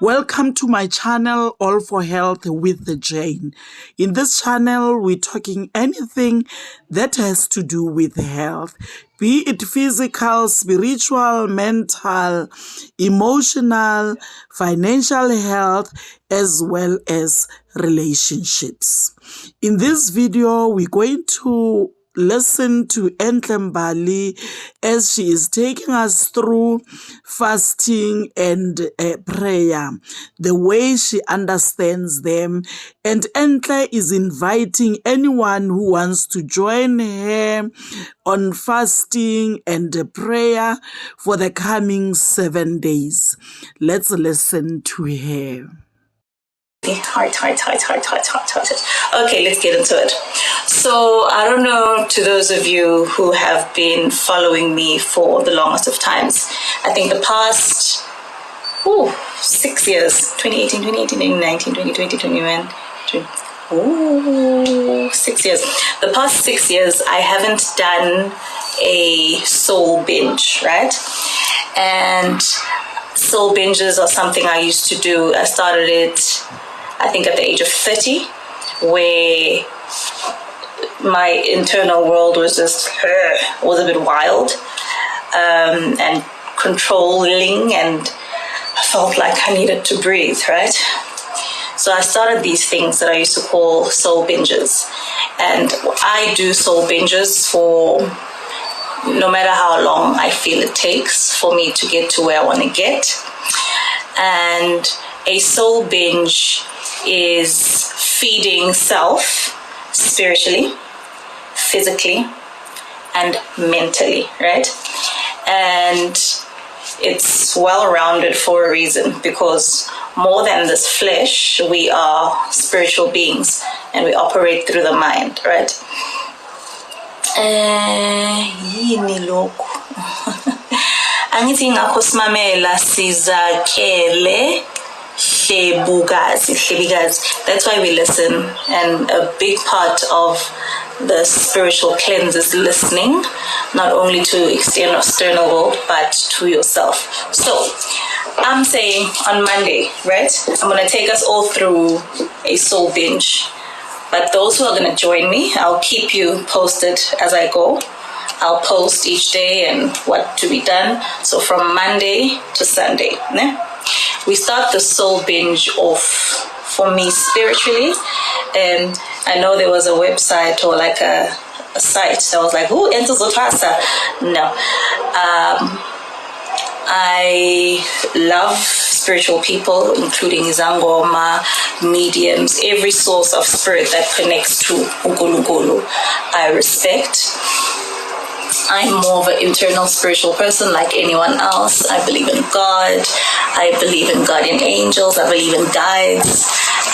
Welcome to my channel, All for Health with the Jane. In this channel, we're talking anything that has to do with health, be it physical, spiritual, mental, emotional, financial health, as well as relationships. In this video, we're going to listen to Enhle Mbali as she is taking us through fasting and prayer, the way she understands them. And Enhle is inviting anyone who wants to join her on fasting and prayer for the coming 7 days. Let's listen to her. Heart. Okay, let's get into it. So I don't know, to those of you who have been following me for the longest of times, I think the past 6 years, 2018, 2019, 2020, 21, 6 years. The past 6 years, I haven't done a soul binge, right? And soul binges are something I used to do. I started it, I think, at the age of 30, where my internal world was just was a bit wild and controlling, and I felt like I needed to breathe, right? So I started these things that I used to call soul binges, and I do soul binges for no matter how long I feel it takes for me to get to where I want to get. And a soul binge is feeding self spiritually, physically, and mentally, right? And it's well-rounded for a reason, because more than this flesh, we are spiritual beings and we operate through the mind, right? Yini lokhu angithi ngakho simamela sizakele hlebikazi. That's why we listen, and a big part of the spiritual cleanse is listening, not only to external world, but to yourself. So I'm saying on Monday, right, I'm going to take us all through a soul binge. But those who are going to join me, I'll keep you posted as I go. I'll post each day and what to be done. So from Monday to Sunday, we start the soul binge off for me spiritually. And I know there was a website or like a site that was like, who enters Zotasa? No. I love spiritual people, including Zangoma, mediums, every source of spirit that connects to Unkulunkulu, I respect. I'm more of an internal spiritual person like anyone else. I believe in God. I believe in guardian angels. I believe in guides.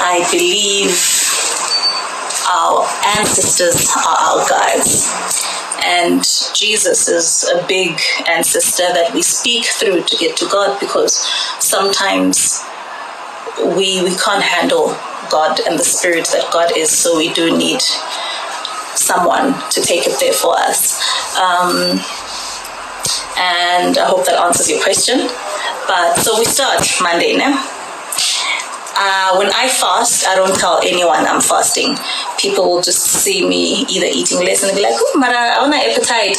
I believe our ancestors are our guides. And Jesus is a big ancestor that we speak through to get to God, because sometimes we can't handle God and the spirit that God is, so we do need someone to take it there for us. And I hope that answers your question. But so we start Monday now. When I fast, I don't tell anyone I'm fasting. People will just see me either eating less and be like, oh, Mara, I want an appetite.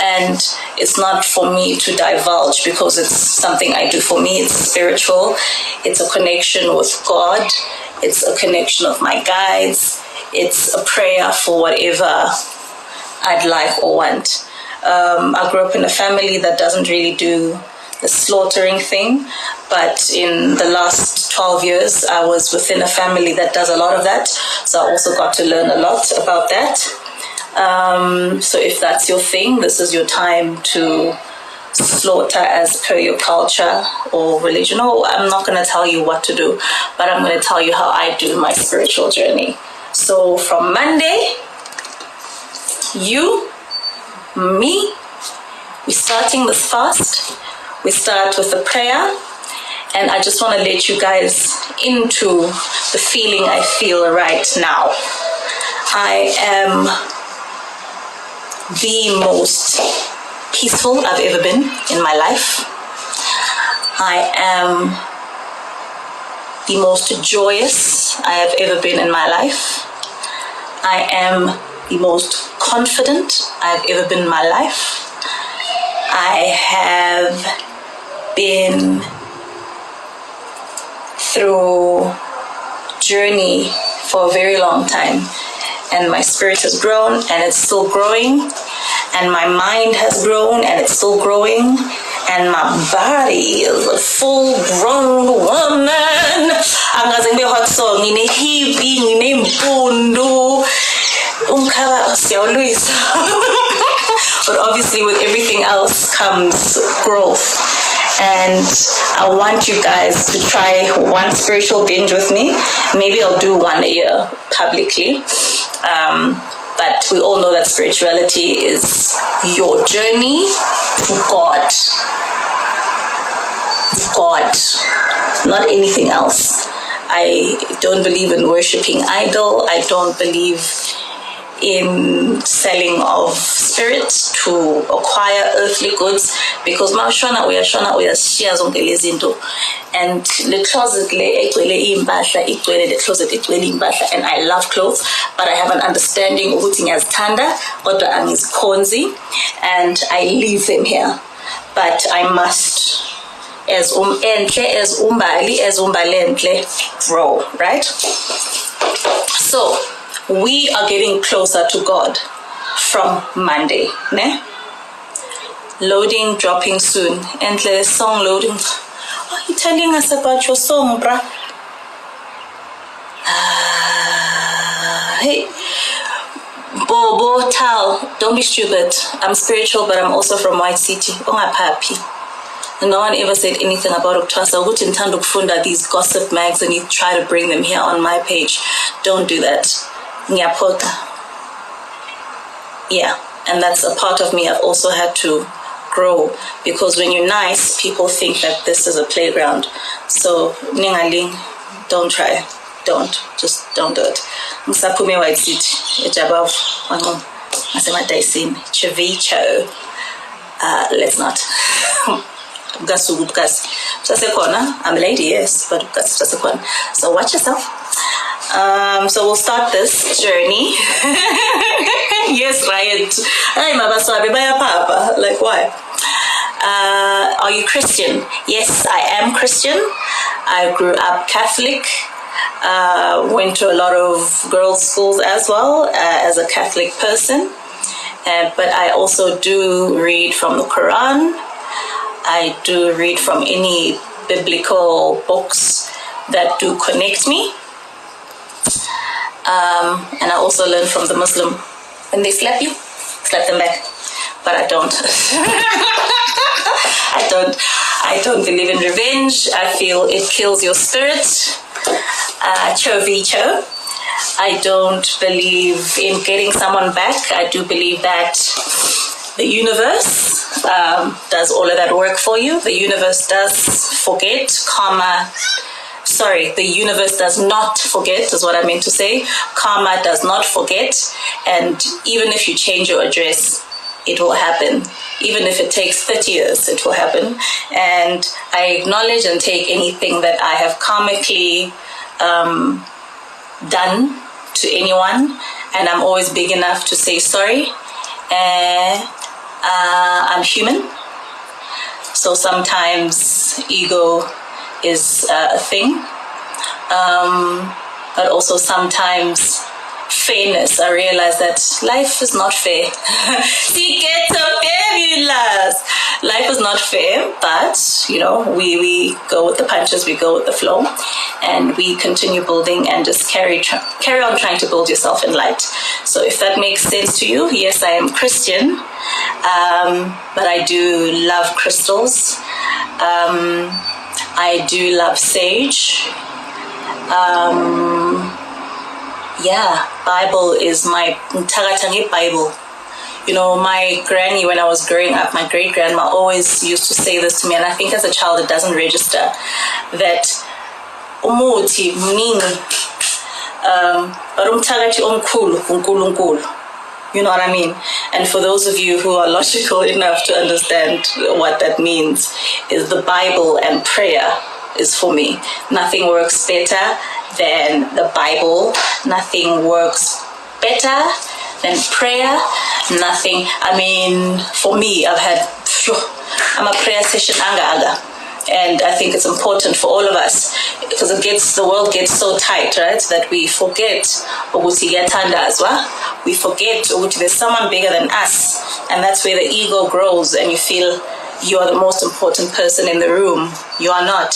And it's not for me to divulge, because it's something I do for me. It's spiritual. It's a connection with God. It's a connection of my guides. It's a prayer for whatever I'd like or want. I grew up in a family that doesn't really do the slaughtering thing, but in the last 12 years I was within a family that does a lot of that, so I also got to learn a lot about that. So if that's your thing, this is your time to slaughter as per your culture or religion. Oh, I'm not going to tell you what to do, but I'm going to tell you how I do my spiritual journey. So from Monday, you, me, we're starting this fast. We start with the prayer, and I just want to let you guys into the feeling I feel right now. I am the most peaceful I've ever been in my life. I am the most joyous I have ever been in my life. I am the most confident I have ever been in my life. I have been through journey for a very long time, and my spirit has grown and it's still growing, and my mind has grown and it's still growing, and my body is a full-grown woman. Angaze ngibe hot song, ngine hippie, ngine mpundu, umkhaba siyawulwisa. But obviously with everything else comes growth. And I want you guys to try one spiritual binge with me. Maybe I'll do one a year publicly. But we all know that spirituality is your journey to God. God, not anything else. I don't believe in worshipping idol. I don't believe in selling of spirits to acquire earthly goods, because mawushona uyashiya zonke lezi zinto, and the closet and I love clothes, but I have an understanding ukuthi ngiyazithanda kodwa angizikhonzi, and I leave them here. But I must, as Enhle, as Umbalenhle, grow, right? So we are getting closer to God from Monday, ne? Loading, dropping soon. Enhle, song loading. Why are you telling us about your song, bruh? Hey, Bobo, Tal, don't be stupid. I'm spiritual, but I'm also from White City. Ungaphaphi. No one ever said anything about Uktwasa. Ukuthi ngithanda ukufunda these gossip mags and you try to bring them here on my page. Don't do that. Ngiyapota. Yeah, and that's a part of me I've also had to grow, because when you're nice, people think that this is a playground. So ningaling, don't try. Just don't do it. Ngisaphume White City, ejabav, wango, ngasemadaisini, chavicho. Let's not. I'm a lady, yes, but so watch yourself. So we'll start this journey. Yes, right. Like, why? Are you Christian? Yes, I am Christian. I grew up Catholic. Went to a lot of girls' schools as well, as a Catholic person. But I also do read from the Quran. I do read from any biblical books that do connect me. And I also learn from the Muslim. When they slap you, slap them back. But I don't. I don't believe in revenge. I feel it kills your spirit. Cho vicho. I don't believe in getting someone back. I do believe that the universe does all of that work for you. The universe does forget. The universe does not forget, is what I meant to say. Karma does not forget. And even if you change your address, it will happen. Even if it takes 30 years, it will happen. And I acknowledge and take anything that I have karmically done to anyone. And I'm always big enough to say sorry. I'm human. So sometimes ego is a thing. But also sometimes fairness. I realize that life is not fair. See, get so fabulous. Life is not fair, but we go with the punches, we go with the flow, and we continue building and just carry on trying to build yourself in light. So if that makes sense to you, yes, I am Christian, but I do love crystals. I do love sage. Bible is my Tagatangi Bible. My granny, when I was growing up, my great-grandma always used to say this to me, and I think as a child it doesn't register, that umuthi mningi, but umthakathi omkhulu uNkulunkulu. You know what I mean? And for those of you who are logical enough to understand what that means, is the Bible and prayer is for me. Nothing works better than the Bible. Nothing works better than prayer. Nothing. I mean, for me, I'm a prayer session aga. And I think it's important for all of us because the world gets so tight, right? That we forget we forget there's someone bigger than us, and that's where the ego grows and you feel you are the most important person in the room. You are not.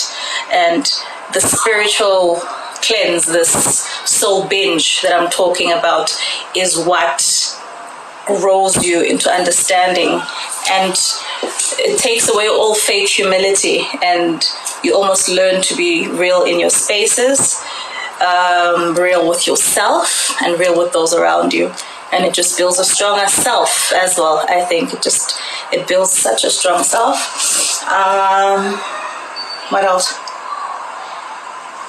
And the spiritual cleanse, this soul binge that I'm talking about, is what grows you into understanding, and it takes away all fake humility, and you almost learn to be real in your spaces, real with yourself and real with those around you, and it just builds a stronger self as well. I think it builds such a strong self. What else?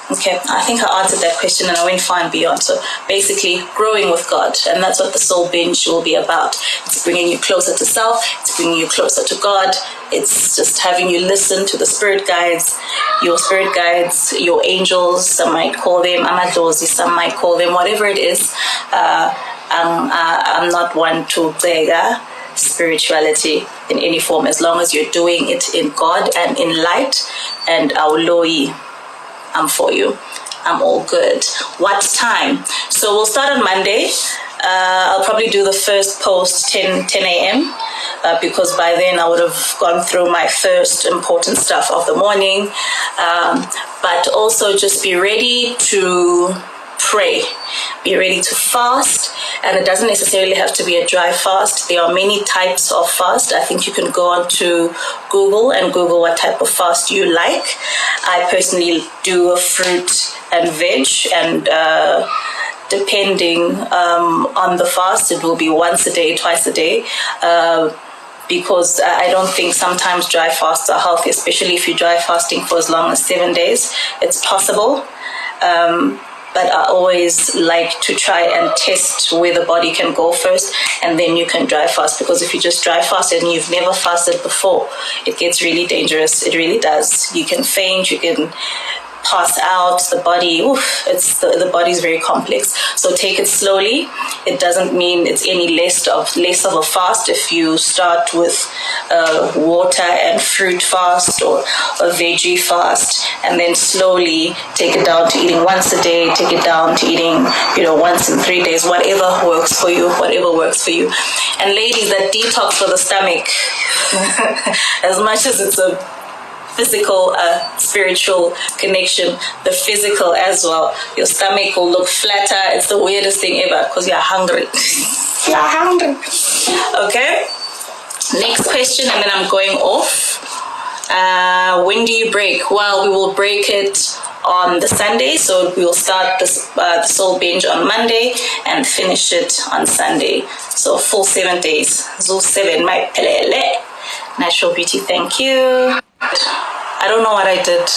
Okay, I think I answered that question and I went far and beyond. So basically, growing with God, and that's what the soul binge will be about. It's bringing you closer to self, it's bringing you closer to God, it's just having you listen to the spirit guides, your angels, some might call them amadlozi, some might call them whatever it is. I'm not one to bega spirituality in any form, as long as you're doing it in God and in light and auloi. I'm for you. I'm all good. What time? So we'll start on Monday. I'll probably do the first post 10 a.m. Because by then I would have gone through my first important stuff of the morning. But also just be ready to pray. Be ready to fast. And it doesn't necessarily have to be a dry fast. There are many types of fast. I think you can go on to Google and Google what type of fast you like. I personally do a fruit and veg, and depending on the fast, it will be once a day, twice a day. Because I don't think sometimes dry fasts are healthy, especially if you're dry fasting for as long as 7 days. It's possible. But I always like to try and test where the body can go first, and then you can dry fast, because if you just dry fast and you've never fasted before, it gets really dangerous. It really does. You can faint, you can pass out, the body, the body's very complex. So take it slowly. It doesn't mean it's any less of a fast if you start with water and fruit fast or a veggie fast, and then slowly take it down to eating once a day, take it down to eating, once in 3 days, whatever works for you. And ladies, that detox for the stomach, as much as it's a physical, spiritual connection, the physical as well. Your stomach will look flatter. It's the weirdest thing ever because you're hungry. You're hungry. Okay? Next question, and then I'm going off. When do you break? Well, we will break it on the Sunday, so we will start the soul binge on Monday and finish it on Sunday. So full 7 days. Zo 7, my pelele. Natural beauty, thank you. I don't know what I did.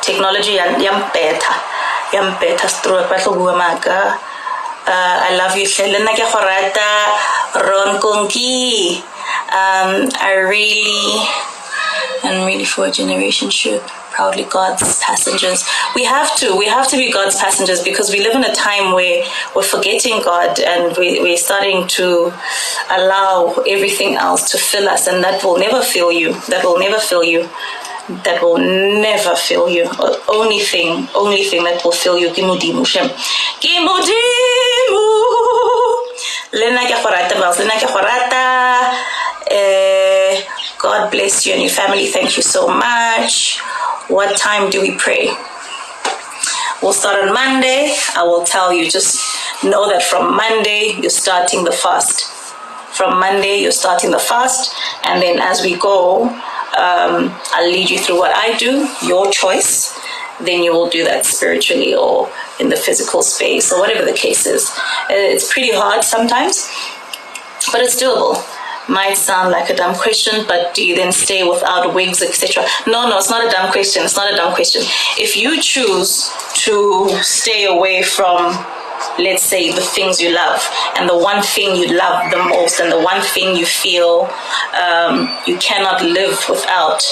Technology, yam better. I love you, Shelena Gaforata, Ron Konki. I'm really for a generation should proudly God's passengers. We have to be God's passengers, because we live in a time where we're forgetting God, and we're starting to allow everything else to fill us, and that will never fill you. Only thing that will fill you. Kimudimu Shem. Kimudimu. Lena Gaforata. God bless you and your family. Thank you so much. What time do we pray? We'll start on Monday. I will tell you, just know that from Monday, you're starting the fast. And then as we go, I'll lead you through what I do, your choice. Then you will do that spiritually or in the physical space or whatever the case is. It's pretty hard sometimes, but it's doable. Might sound like a dumb question, but do you then stay without wigs, etc.? No, it's not a dumb question. If you choose to stay away from let's say, the things you love, and the one thing you love the most, and the one thing you feel you cannot live without,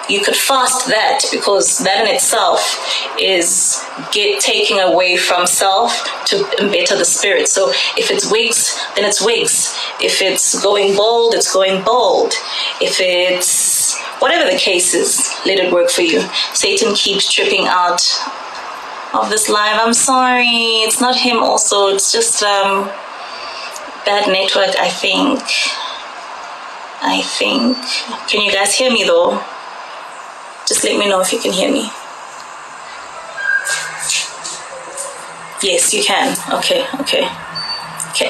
you could fast that, because that in itself is taking away from self to better the spirit. So if it's wigs, then it's wigs. If it's going bold, it's going bold. If it's whatever the case is, let it work for you. Satan keeps tripping out of this live. I'm sorry, it's not him also, it's just bad network, I think. Can you guys hear me though? Just let me know if you can hear me. Yes, you can. Okay.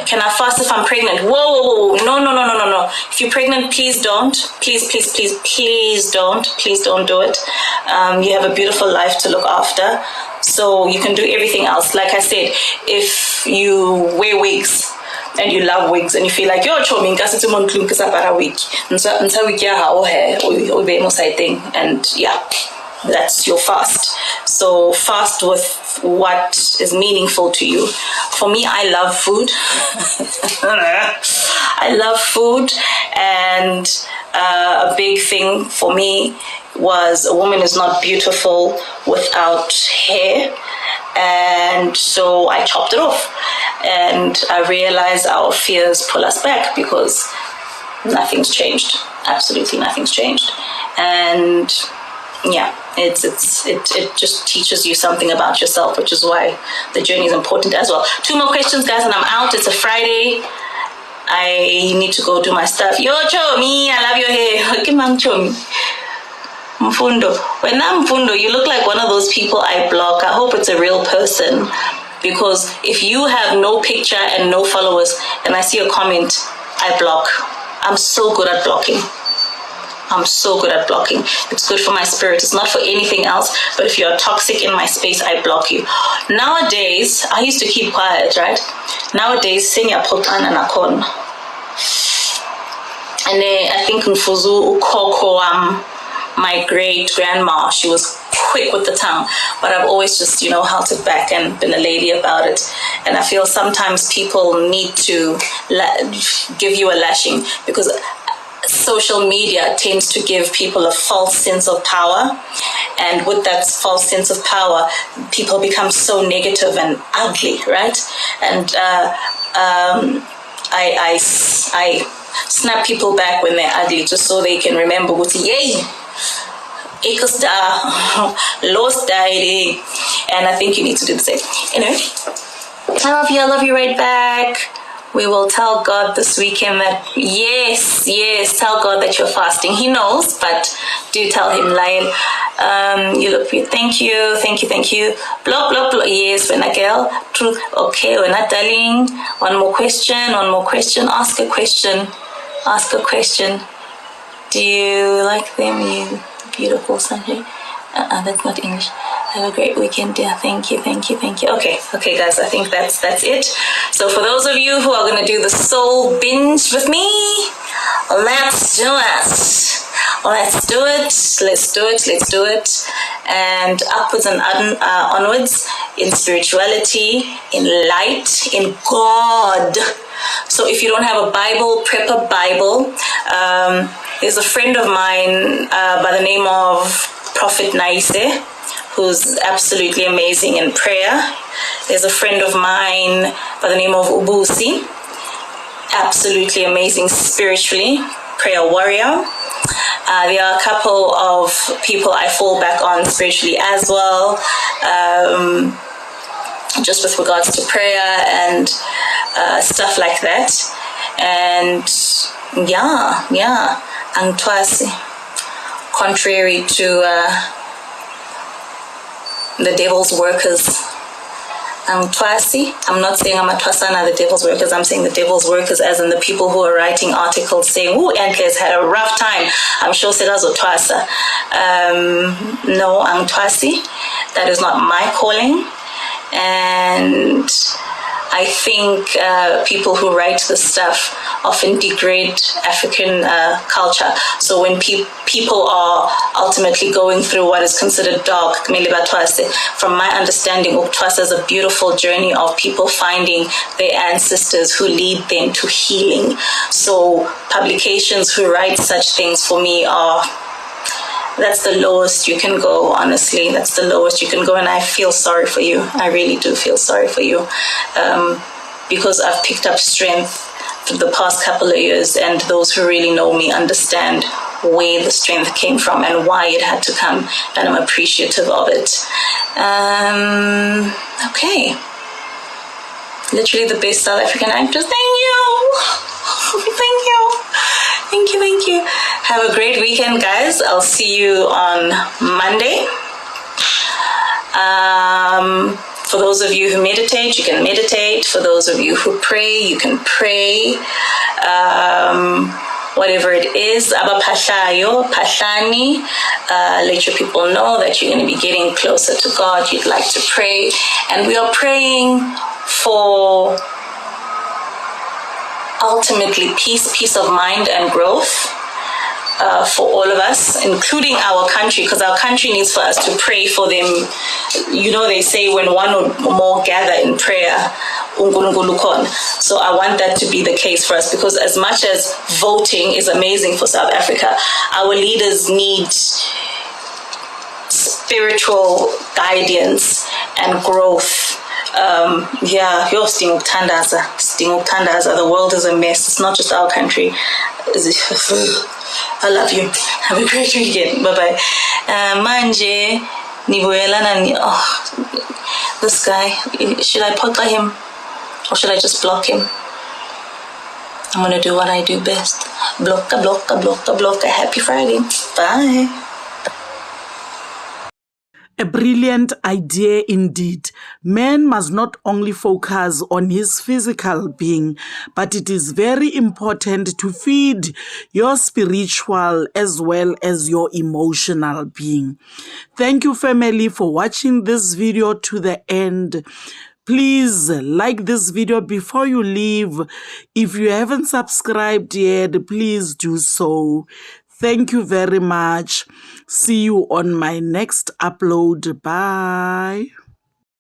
Can I fast if I'm pregnant? Whoa. No. If you're pregnant, please don't. Please don't do it. You have a beautiful life to look after. So you can do everything else. Like I said, if you wear wigs, and you love wigs, and you feel like you're chomi nkase tse mon tlung ke sa para wig ntsha wig ya ha o he o be mo sighting, and yeah, that's your fast. So fast with what is meaningful to you. For me, I love food. I love food, and a big thing for me was a woman is not beautiful without hair. And so I chopped it off, and I realized our fears pull us back, because nothing's changed. Absolutely nothing's changed. And yeah, it just teaches you something about yourself, which is why the journey is important as well. 2 more questions, guys, and I'm out. It's a Friday. I need to go do my stuff. Yo, Chomi, I love your hair. Okay, Mom, Chomi. Mfundo. When I'm Mfundo, you look like one of those people I block. I hope it's a real person, because if you have no picture and no followers and I see a comment, I block. I'm so good at blocking. It's good for my spirit. It's not for anything else, but if you're toxic in my space, I block you. Nowadays, I used to keep quiet, right? Nowadays, senya potana nakon. And I think Mfuzu ukoko my great grandma, she was quick with the tongue, but I've always just, held it back and been a lady about it. And I feel sometimes people need to give you a lashing, because social media tends to give people a false sense of power. And with that false sense of power, people become so negative and ugly, right? And I snap people back when they're ugly, just so they can remember what yay. Lost died, and I think you need to do the same. Anyway, I love you right back. We will tell God this weekend that yes, tell God that you're fasting. He knows, but do tell him, Lyle. You look good. Thank you. Block. Yes, when I girl. Truth. Okay, we're not darling. One more question. Ask a question. Do you like them? You beautiful Sunday. That's not English. Have a great weekend, dear. Thank you. Okay, guys, I think that's it. So for those of you who are going to do the soul binge with me, let's do it. And upwards and onwards in spirituality, in light, in God. So if you don't have a Bible, prep a Bible. There's a friend of mine by the name of Prophet Naise, who's absolutely amazing in prayer. There's a friend of mine by the name of Ubusi, absolutely amazing spiritually, prayer warrior. There are a couple of people I fall back on spiritually as well, just with regards to prayer and stuff like that. And yeah, Antwasi, contrary to the devil's workers. Antwasi, I'm not saying I'm a Twasana, the devil's workers. I'm saying the devil's workers as in the people who are writing articles saying, "Ooh, Enhle's had a rough time." I'm sure Sedazo Twasa. No, Antwasi. That is not my calling. And I think people who write this stuff often degrade African culture. So when people are ultimately going through what is considered dark, from my understanding, Uktwasa is a beautiful journey of people finding their ancestors who lead them to healing. So publications who write such things for me are, that's the lowest you can go, honestly. That's the lowest you can go, and I feel sorry for you. I really do feel sorry for you, because I've picked up strength through the past couple of years, and those who really know me understand where the strength came from and why it had to come, and I'm appreciative of it. Okay. Literally the best South African actress. Thank you. Thank you. Thank you, thank you. Have a great weekend, guys. I'll see you on Monday. For those of you who meditate, you can meditate. For those of you who pray, you can pray. Whatever it is, Aba Pashayo, Pashani, let your people know that you're going to be getting closer to God. You'd like to pray. And we are praying for ultimately peace of mind and growth for all of us, including our country, because our country needs for us to pray for them. You know, they say when one or more gather in prayer, so I want that to be the case for us, because as much as voting is amazing for South Africa, our leaders need spiritual guidance and growth. The world is a mess. It's not just our country. I love you. Have a great weekend. Bye-bye. Manje, this guy, should I poka him or should I just block him? I'm going to do what I do best. Blocka, blocka, blocka, blocka. Happy Friday. Bye. A brilliant idea indeed. Man must not only focus on his physical being, but it is very important to feed your spiritual as well as your emotional being. Thank you, family, for watching this video to the end. Please like this video before you leave. If you haven't subscribed yet, please do so. Thank you very much. See you on my next upload. Bye.